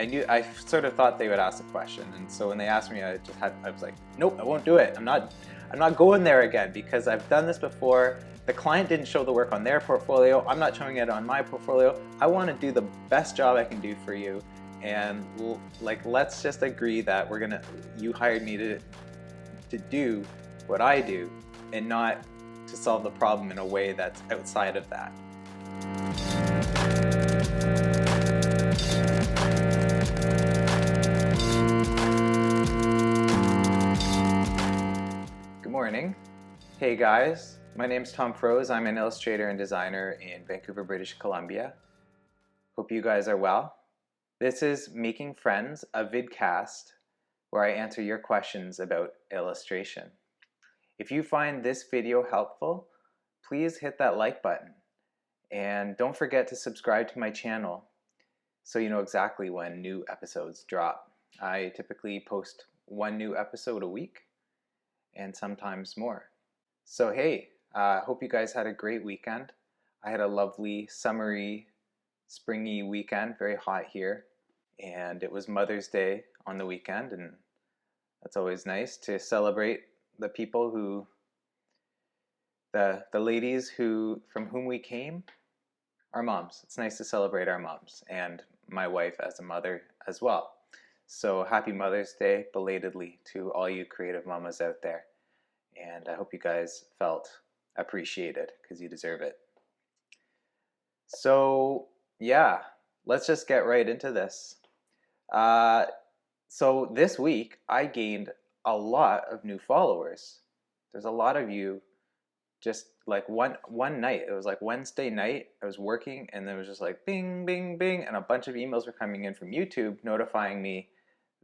I sort of thought they would ask a question, and so when they asked me, I was like, nope, I won't do it. I'm not going there again because I've done this before. The client didn't show the work on their portfolio. I'm not showing it on my portfolio. I want to do the best job I can do for you, and like let's just agree that you hired me to do what I do, and not to solve the problem in a way that's outside of that. Good morning. Hey guys, my name's Tom Froese. I'm an illustrator and designer in Vancouver, British Columbia. Hope you guys are well. This is Making Friends, a vidcast where I answer your questions about illustration. If you find this video helpful, please hit that like button. And don't forget to subscribe to my channel so you know exactly when new episodes drop. I typically post one new episode a week and sometimes more. So hey, hope you guys had a great weekend. I had a lovely summery, springy weekend, very hot here. And it was Mother's Day on the weekend, and that's always nice to celebrate the people who, the ladies from whom we came, our moms. It's nice to celebrate our moms and my wife as a mother as well. So happy Mother's Day belatedly to all you creative mamas out there. And I hope you guys felt appreciated because you deserve it. So yeah, let's just get right into this. So this week I gained a lot of new followers. There's a lot of you. Just like one night, it was like Wednesday night, I was working and there was just like bing, bing, bing, and a bunch of emails were coming in from YouTube notifying me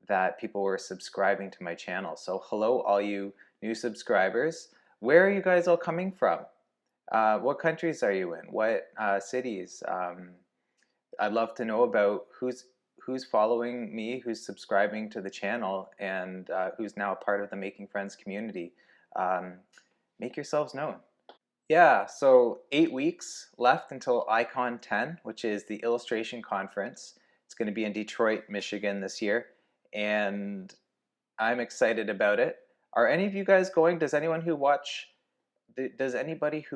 that people were subscribing to my channel. So hello all you new subscribers. Where are you guys all coming from? What countries are you in? What cities? I'd love to know about who's following me, who's subscribing to the channel, and who's now a part of the Making Friends community. Make yourselves known. Yeah, so 8 weeks left until Icon 10, which is the illustration conference. It's going to be in Detroit, Michigan this year, and I'm excited about it. Are any of you guys going? Does anybody who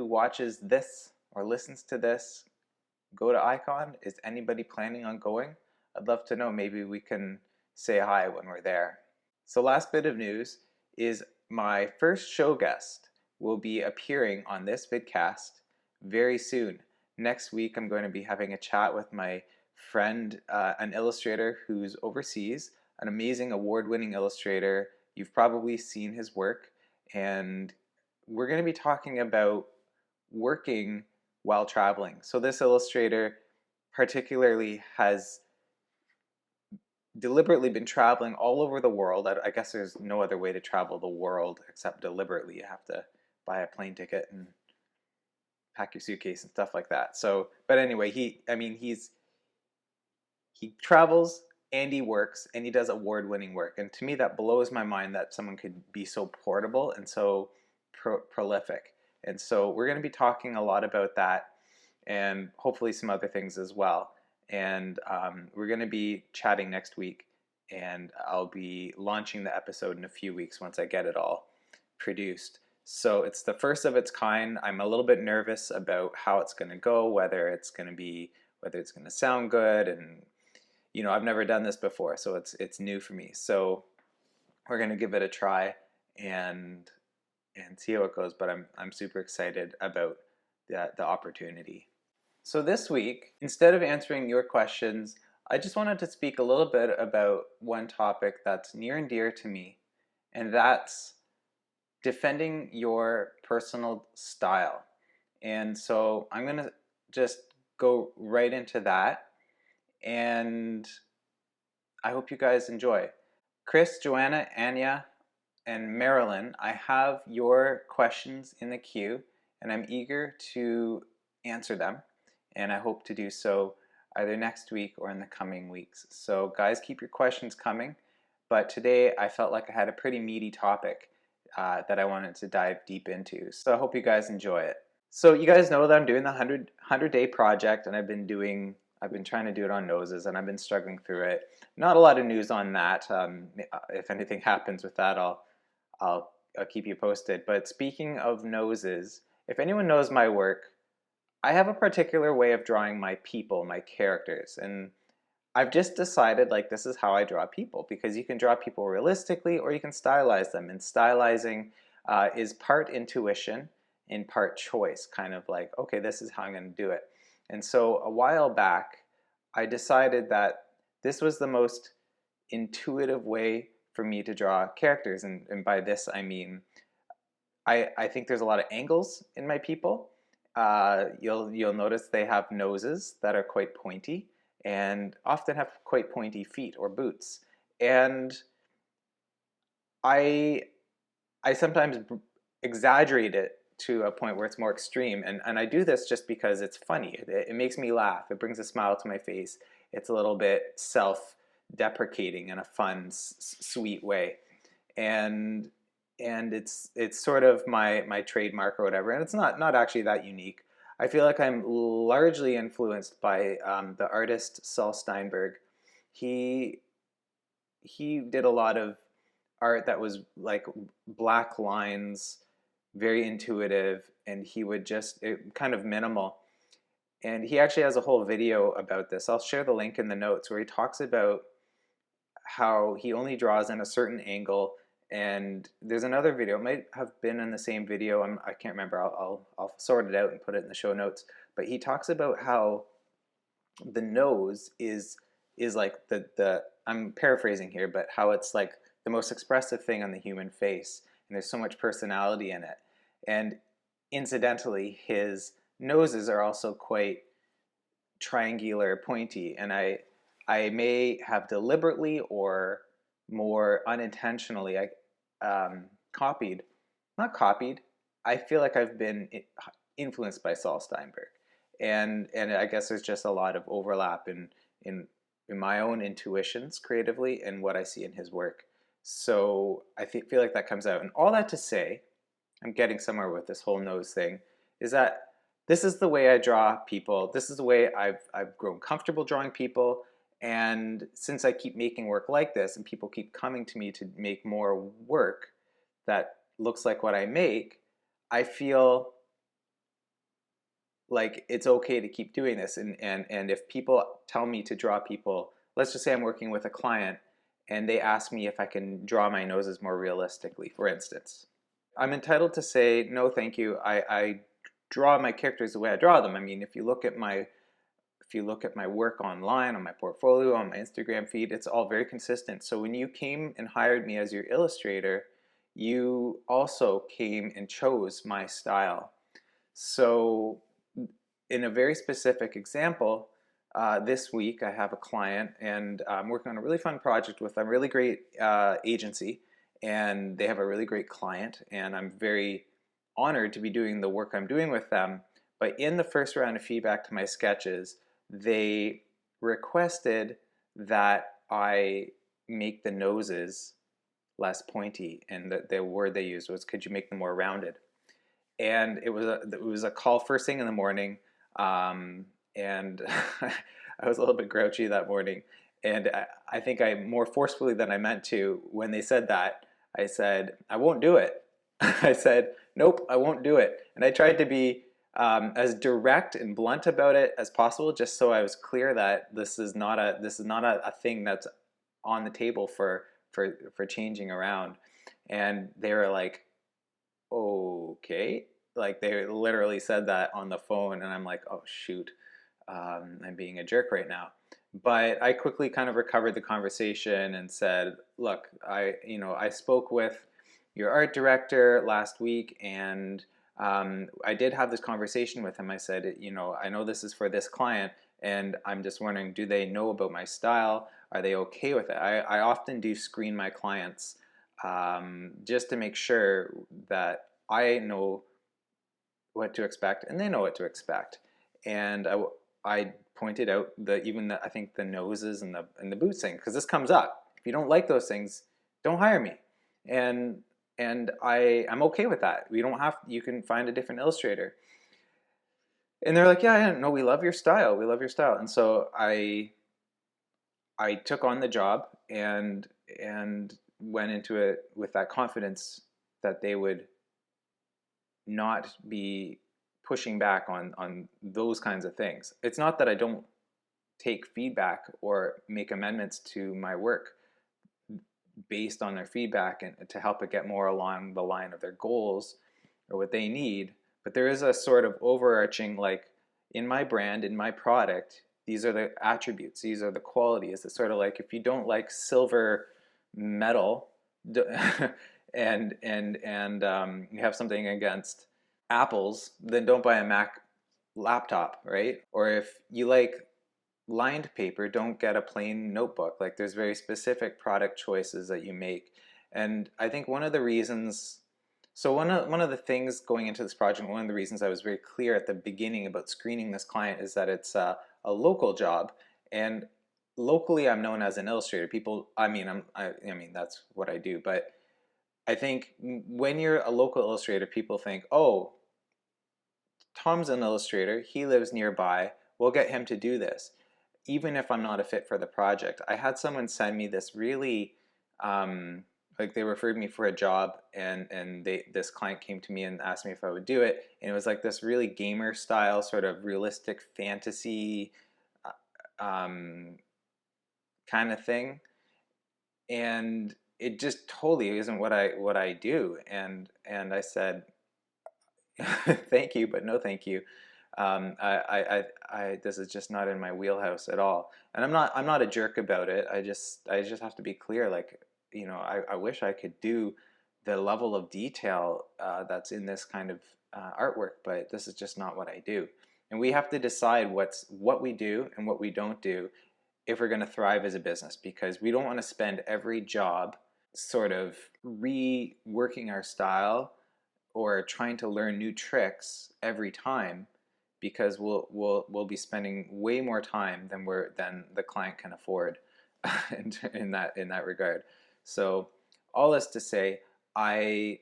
watches this or listens to this go to Icon? Is anybody planning on going? I'd love to know. Maybe we can say hi when we're there. So last bit of news is my first show guest will be appearing on this vidcast very soon. Next week, I'm going to be having a chat with my friend, an illustrator who's overseas, an amazing award-winning illustrator. You've probably seen his work, and we're going to be talking about working while traveling. So this illustrator particularly has deliberately been traveling all over the world. I guess there's no other way to travel the world except deliberately. You have to buy a plane ticket and pack your suitcase and stuff like that. So, but anyway, he travels and he works and he does award-winning work. And to me, that blows my mind that someone could be so portable and so prolific. And so we're going to be talking a lot about that and hopefully some other things as well. And we're going to be chatting next week, and I'll be launching the episode in a few weeks once I get it all produced. So it's the first of its kind. I'm a little bit nervous about how it's going to go, whether it's going to sound good, and you know, I've never done this before, so it's new for me. So we're going to give it a try and see how it goes. But I'm super excited about the opportunity. So this week, instead of answering your questions, I just wanted to speak a little bit about one topic that's near and dear to me, and that's defending your personal style. And so I'm going to just go right into that, and I hope you guys enjoy. Chris, Joanna, Anya, and Marilyn, I have your questions in the queue, and I'm eager to answer them. And I hope to do so either next week or in the coming weeks. So guys, keep your questions coming. But today I felt like I had a pretty meaty topic that I wanted to dive deep into. So I hope you guys enjoy it. So you guys know that I'm doing the 100-day project, and I've been doing I've been trying to do it on noses, and I've been struggling through it. Not a lot of news on that. If anything happens with that, I'll I'll keep you posted. But speaking of noses, if anyone knows my work, I have a particular way of drawing my people, my characters, and I've just decided like this is how I draw people because you can draw people realistically or you can stylize them. And stylizing is part intuition and part choice, kind of like, okay, this is how I'm going to do it. And so a while back, I decided that this was the most intuitive way for me to draw characters. And by this, I mean, I think there's a lot of angles in my people. You'll notice they have noses that are quite pointy and often have quite pointy feet or boots. And I I sometimes exaggerate it to a point where it's more extreme. And I do this just because it's funny. It makes me laugh. It brings a smile to my face. It's a little bit self-deprecating in a fun, sweet way. And it's sort of my trademark or whatever. And it's not actually that unique. I feel like I'm largely influenced by the artist Saul Steinberg. He he did a lot of art that was like black lines, very intuitive, and he would kind of minimal. And he actually has a whole video about this. I'll share the link in the notes where he talks about how he only draws in a certain angle. And there's another video, it might have been in the same video, I can't remember, I'll sort it out and put it in the show notes. But he talks about how the nose is like the I'm paraphrasing here, but how it's like the most expressive thing on the human face, and there's so much personality in it. And incidentally, his noses are also quite triangular, pointy, and I may have deliberately or more unintentionally copied, not copied. I feel like I've been influenced by Saul Steinberg, and I guess there's just a lot of overlap in in my own intuitions creatively and what I see in his work. So I feel like that comes out. And all that to say, I'm getting somewhere with this whole nose thing, is that this is the way I draw people. This is the way I've grown comfortable drawing people. And since I keep making work like this and people keep coming to me to make more work that looks like what I make, I feel like it's okay to keep doing this. And if people tell me to draw people, let's just say I'm working with a client and they ask me if I can draw my noses more realistically, for instance. I'm entitled to say, no, thank you. I draw my characters the way I draw them. I mean, if you look at my work online, on my portfolio, on my Instagram feed, it's all very consistent. So when you came and hired me as your illustrator, you also came and chose my style. So in a very specific example, this week I have a client and I'm working on a really fun project with a really great agency, and they have a really great client, and I'm very honored to be doing the work I'm doing with them. But in the first round of feedback to my sketches, they requested that I make the noses less pointy, and the word they used was, could you make them more rounded? And it was a call first thing in the morning, and I was a little bit grouchy that morning, and I think I more forcefully than I meant to, when they said that, I said, I won't do it. I said, nope, I won't do it. And I tried to be as direct and blunt about it as possible, just so I was clear that this is not a thing that's on the table for changing around. And they were like, okay. Like they literally said that on the phone, and I'm like, oh shoot, I'm being a jerk right now. But I quickly kind of recovered the conversation and said, look, I spoke with your art director last week, and I did have this conversation with him. I said, I know this is for this client, and I'm just wondering, do they know about my style? Are they okay with it? I often do screen my clients just to make sure that I know what to expect and they know what to expect. And I pointed out I think the noses and the boots thing, because this comes up. If you don't like those things, don't hire me. And I'm okay with that. You can find a different illustrator. And they're like, yeah, yeah, no, we love your style. We love your style. And so I took on the job and went into it with that confidence that they would not be pushing back on those kinds of things. It's not that I don't take feedback or make amendments to my work based on their feedback and to help it get more along the line of their goals or what they need. But there is a sort of overarching, like, in my brand, in my product, these are the attributes, these are the qualities. It's sort of like, if you don't like silver metal and you have something against apples, then don't buy a Mac laptop, right? Or if you like lined paper, don't get a plain notebook. Like, there's very specific product choices that you make. And I think one of the reasons, so one of the things going into this project, one of the reasons I was very clear at the beginning about screening this client is that it's a local job. And locally, I'm known as an illustrator. People, I mean, that's what I do. But I think when you're a local illustrator, people think, oh, Tom's an illustrator, he lives nearby, we'll get him to do this, even if I'm not a fit for the project. I had someone send me this really, like, they referred me for a job, and this client came to me and asked me if I would do it, and it was like this really gamer style, sort of realistic fantasy um, kind of thing, and it just totally isn't what I do, and I said, thank you, but no thank you. This is just not in my wheelhouse at all. And I'm not a jerk about it. I just have to be clear. Like, I wish I could do the level of detail that's in this kind of artwork, but this is just not what I do. And we have to decide what we do and what we don't do if we're going to thrive as a business, because we don't want to spend every job sort of reworking our style or trying to learn new tricks every time, because we'll be spending way more time than the client can afford in that regard. So all this to say, I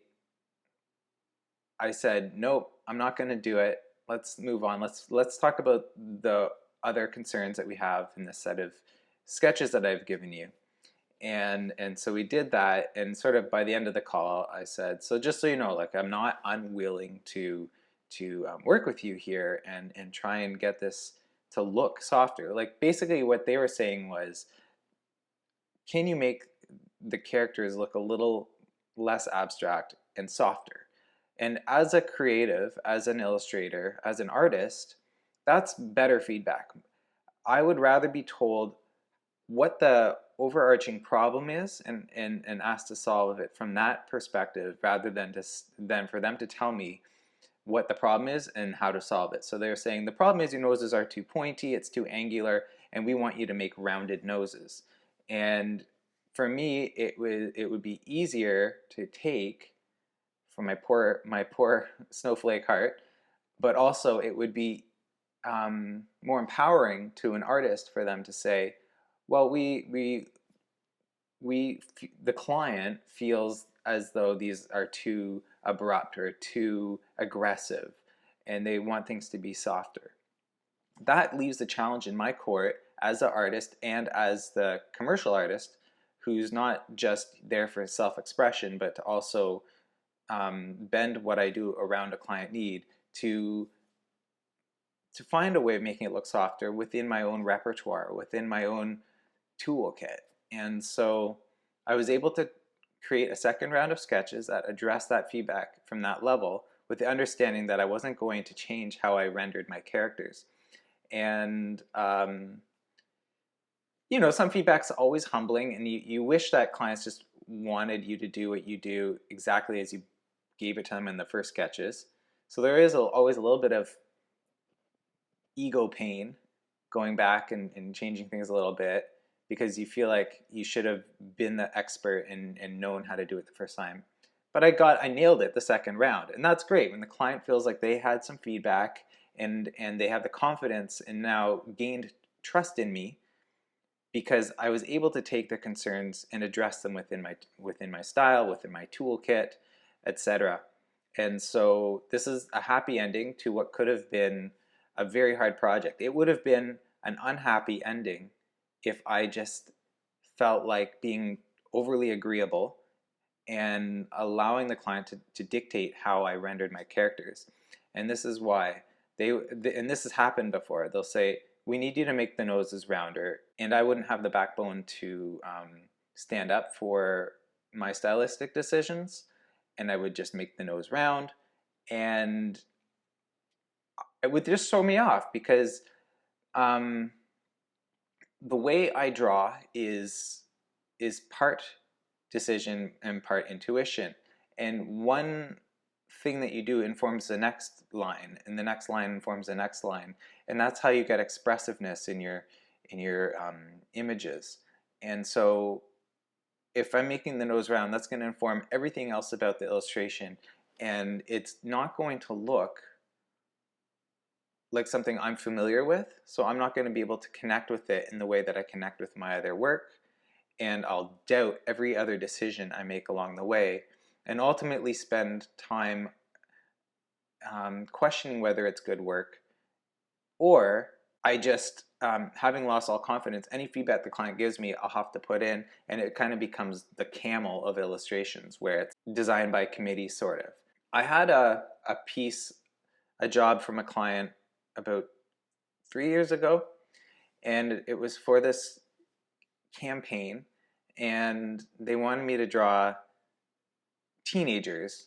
said, nope, I'm not going to do it. Let's move on. Let's talk about the other concerns that we have in this set of sketches that I've given you. And so we did that, and sort of by the end of the call, I said, so just so you know, like, I'm not unwilling to work with you here and try and get this to look softer. Like, basically what they were saying was, can you make the characters look a little less abstract and softer? And as a creative, as an illustrator, as an artist, that's better feedback. I would rather be told what the overarching problem is and asked to solve it from that perspective, rather than for them to tell me what the problem is and how to solve it. So they're saying, the problem is your noses are too pointy, it's too angular, and we want you to make rounded noses. And for me, it would be easier to take from my poor snowflake heart, but also it would be more empowering to an artist for them to say, well, the client feels as though these are too abrupt or too aggressive, and they want things to be softer. That leaves the challenge in my court as the artist and as the commercial artist, who's not just there for self-expression, but to also bend what I do around a client need to find a way of making it look softer within my own repertoire, within my own toolkit. And so I was able to create a second round of sketches that address that feedback from that level, with the understanding that I wasn't going to change how I rendered my characters. And some feedback's always humbling, and you wish that clients just wanted you to do what you do exactly as you gave it to them in the first sketches. So there is always a little bit of ego pain going back and changing things a little bit, because you feel like you should have been the expert and known how to do it the first time. But I nailed it the second round, and that's great when the client feels like they had some feedback and they have the confidence and now gained trust in me, because I was able to take their concerns and address them within my style, within my toolkit, etc. And so this is a happy ending to what could have been a very hard project. It would have been an unhappy ending if I just felt like being overly agreeable and allowing the client to dictate how I rendered my characters. And this is why and this has happened before. They'll say, we need you to make the noses rounder. And I wouldn't have the backbone to stand up for my stylistic decisions. And I would just make the nose round. And it would just throw me off because um, the way I draw is part decision and part intuition. And one thing that you do informs the next line, and the next line informs the next line, and that's how you get expressiveness in your images. And so, if I'm making the nose round, that's going to inform everything else about the illustration, and it's not going to look like something I'm familiar with, so I'm not going to be able to connect with it in the way that I connect with my other work, and I'll doubt every other decision I make along the way, and ultimately spend time questioning whether it's good work, or I just, having lost all confidence, any feedback the client gives me, I'll have to put in, and it kind of becomes the camel of illustrations, where it's designed by committee, sort of. I had a job from a client about 3 years ago, and it was for this campaign, and they wanted me to draw teenagers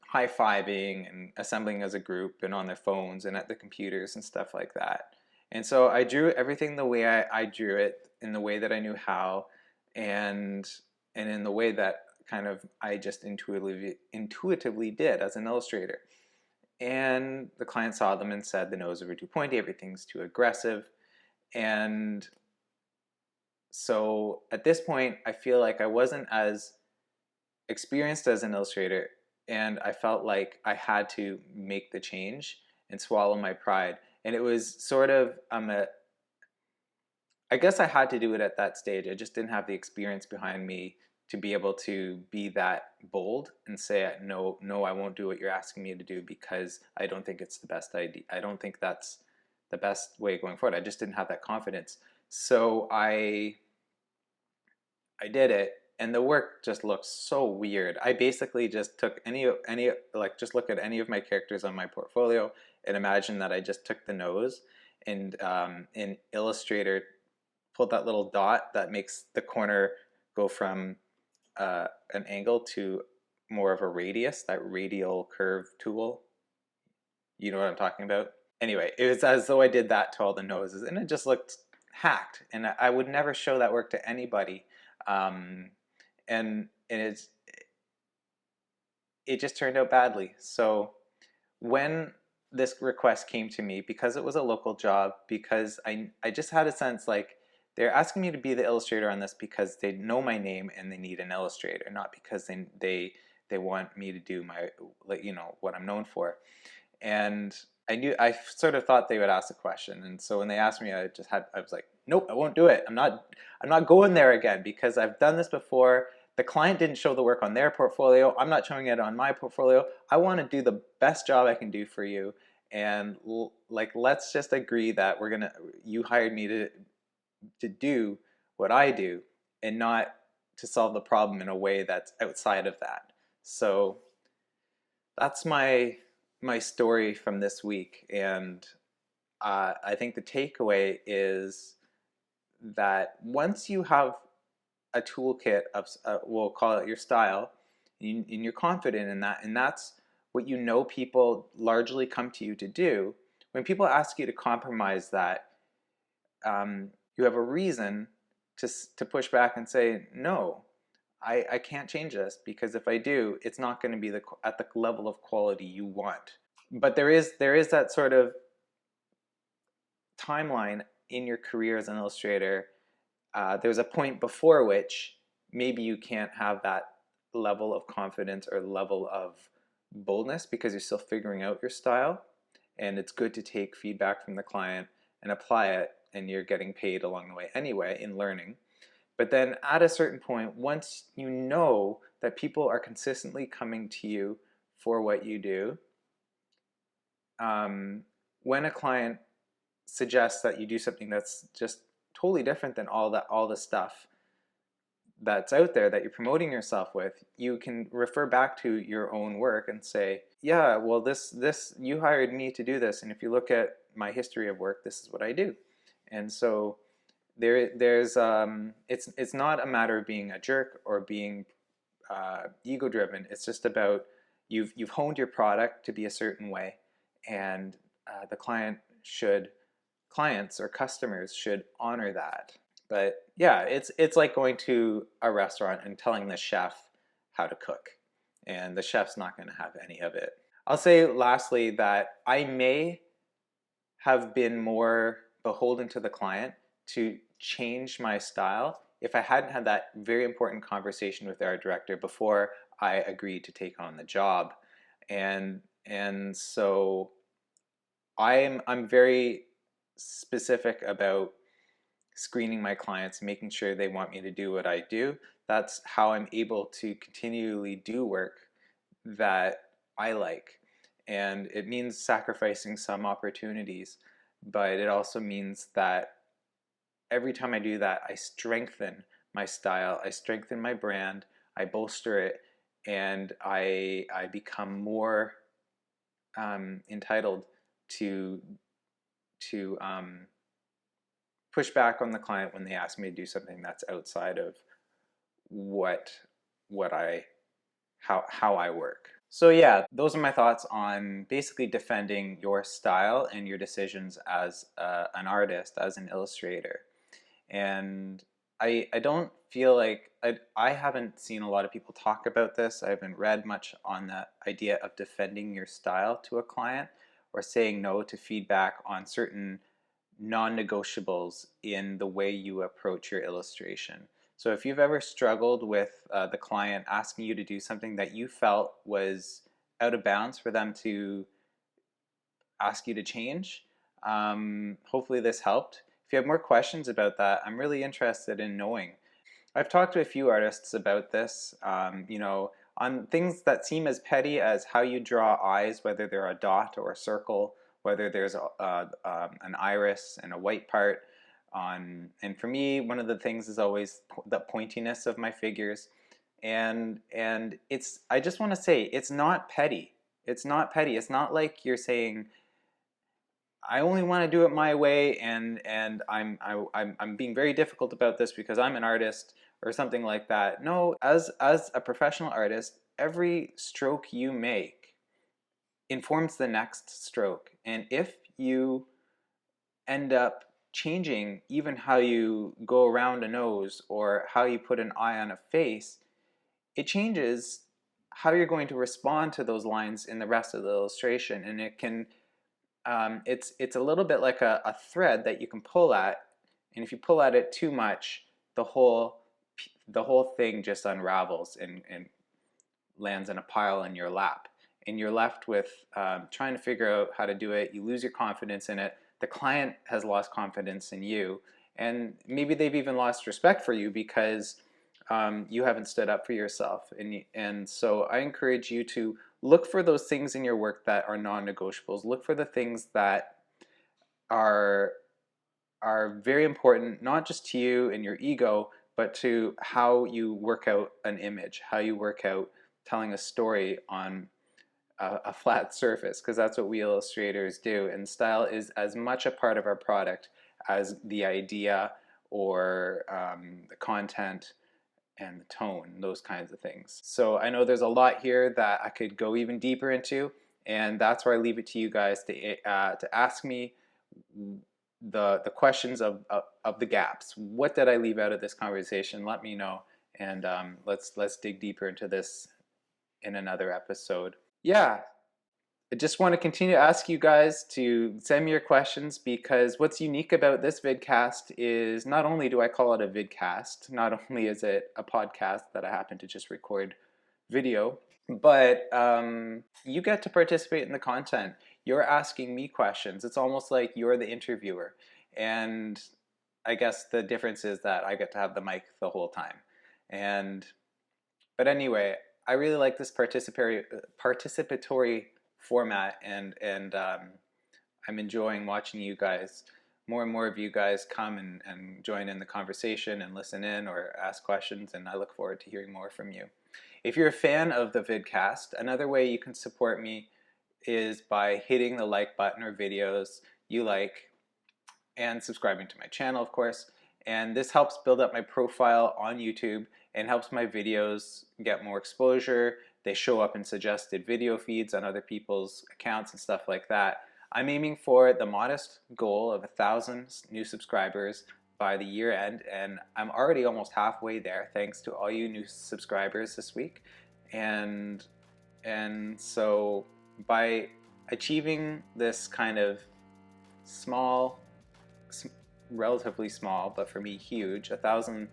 high-fiving and assembling as a group and on their phones and at the computers and stuff like that. And so I drew everything the way I drew it, in the way that I knew how, and in the way that kind of I just intuitively did as an illustrator. And the client saw them and said the nose are too pointy, everything's too aggressive. And so at this point, I feel like I wasn't as experienced as an illustrator, and I felt like I had to make the change and swallow my pride. And it was sort of, I guess I had to do it at that stage. I just didn't have the experience behind me to be able to be that bold and say, no, I won't do what you're asking me to do, because I don't think it's the best idea. I don't think that's the best way going forward. I just didn't have that confidence. So I did it, and the work just looks so weird. I basically just took just look at any of my characters on my portfolio and imagine that I just took the nose, and in Illustrator pulled that little dot that makes the corner go from an angle to more of a radius, that radial curve tool. You know what I'm talking about? Anyway, it was as though I did that to all the noses, and it just looked hacked, and I would never show that work to anybody. And it just turned out badly. So when this request came to me, because it was a local job, because I just had a sense like they're asking me to be the illustrator on this because they know my name and they need an illustrator, not because they want me to do my, like, what I'm known for. And I sort of thought they would ask a question, and so when they asked me, I was like, nope, I won't do it. I'm not going there again, because I've done this before. The client didn't show the work on their portfolio. I'm not showing it on my portfolio. I want to do the best job I can do for you, and let's just agree that you hired me to do what I do, and not to solve the problem in a way that's outside of that. So that's my story from this week, and I think the takeaway is that once you have a toolkit of, we'll call it your style, and you're confident in that, and that's what people largely come to you to do, when people ask you to compromise that, you have a reason to push back and say, no, I can't change this, because if I do, it's not going to be at the level of quality you want. But there is that sort of timeline in your career as an illustrator. There's a point before which maybe you can't have that level of confidence or level of boldness, because you're still figuring out your style, and it's good to take feedback from the client and apply it, and you're getting paid along the way anyway in learning. But then at a certain point, once you know that people are consistently coming to you for what you do, when a client suggests that you do something that's just totally different than all the stuff that's out there that you're promoting yourself with, you can refer back to your own work and say, yeah, well, this you hired me to do this, and if you look at my history of work, this is what I do. And so there's it's not a matter of being a jerk or being ego driven. It's just about you've honed your product to be a certain way, and the clients or customers should honor that. But yeah, it's like going to a restaurant and telling the chef how to cook, and the chef's not going to have any of it. I'll say lastly that I may have been more beholden to the client to change my style if I hadn't had that very important conversation with our director before I agreed to take on the job. And so I'm very specific about screening my clients, making sure they want me to do what I do. That's how I'm able to continually do work that I like. And it means sacrificing some opportunities, but it also means that every time I do that, I strengthen my style, I strengthen my brand, I bolster it, and I become more entitled to push back on the client when they ask me to do something that's outside of what I how I work. So yeah, those are my thoughts on basically defending your style and your decisions as an artist, as an illustrator. And I don't feel like I haven't seen a lot of people talk about this. I haven't read much on the idea of defending your style to a client or saying no to feedback on certain non-negotiables in the way you approach your illustration. So if you've ever struggled with the client asking you to do something that you felt was out of bounds for them to ask you to change, hopefully this helped. If you have more questions about that, I'm really interested in knowing. I've talked to a few artists about this, on things that seem as petty as how you draw eyes, whether they're a dot or a circle, whether there's an iris and a white part. And for me, one of the things is always the pointiness of my figures. And I just want to say, it's not petty. It's not petty. It's not like you're saying, I only want to do it my way, and I'm being very difficult about this because I'm an artist or something like that. No, as a professional artist, every stroke you make informs the next stroke, and if you end up changing even how you go around a nose or how you put an eye on a face, it changes how you're going to respond to those lines in the rest of the illustration, and it can it's a little bit like a thread that you can pull at, and if you pull at it too much, the whole thing just unravels and lands in a pile in your lap, and you're left with trying to figure out how to do it. You lose your confidence in it. The client has lost confidence in you, and maybe they've even lost respect for you because you haven't stood up for yourself. And so I encourage you to look for those things in your work that are non-negotiables. Look for the things that are very important, not just to you and your ego, but to how you work out an image, how you work out telling a story on a flat surface, because that's what we illustrators do. And style is as much a part of our product as the idea or the content and the tone, those kinds of things. So I know there's a lot here that I could go even deeper into, and that's where I leave it to you guys to ask me the questions of the gaps. What did I leave out of this conversation? Let me know, and let's dig deeper into this in another episode. Yeah, I just want to continue to ask you guys to send me your questions, because what's unique about this vidcast is not only do I call it a vidcast, not only is it a podcast that I happen to just record video, but you get to participate in the content. You're asking me questions. It's almost like you're the interviewer. And I guess the difference is that I get to have the mic the whole time. But anyway, I really like this participatory format, and I'm enjoying watching you guys. More and more of you guys come and join in the conversation and listen in or ask questions, and I look forward to hearing more from you. If you're a fan of the vidcast, another way you can support me is by hitting the like button or videos you like and subscribing to my channel, of course. And this helps build up my profile on YouTube and helps my videos get more exposure. They show up in suggested video feeds on other people's accounts and stuff like that. I'm aiming for the modest goal of 1,000 new subscribers by the year end, and I'm already almost halfway there thanks to all you new subscribers this week. And so by achieving this kind of small, relatively small, but for me huge, 1,000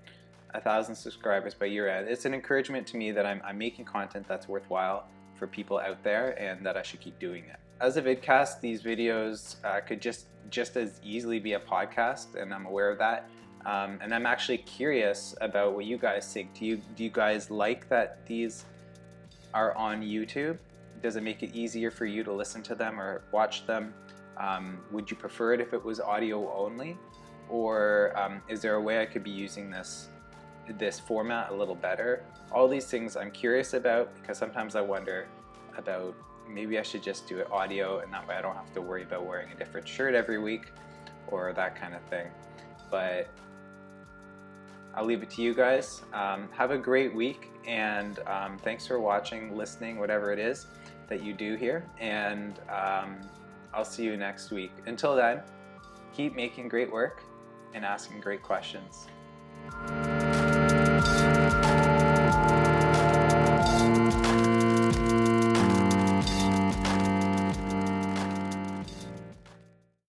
subscribers by year end, it's an encouragement to me that I'm making content that's worthwhile for people out there and that I should keep doing it. As a vidcast, these videos could just as easily be a podcast, and I'm aware of that. And I'm actually curious about what you guys think. Do you guys like that these are on YouTube? Does it make it easier for you to listen to them or watch them? Would you prefer it if it was audio only? Or is there a way I could be using this format a little better? All these things I'm curious about, because sometimes I wonder about maybe I should just do it audio, and that way I don't have to worry about wearing a different shirt every week or that kind of thing. But I'll leave it to you guys. Have a great week, and thanks for watching, listening, whatever it is that you do here, and I'll see you next week. Until then, keep making great work and asking great questions.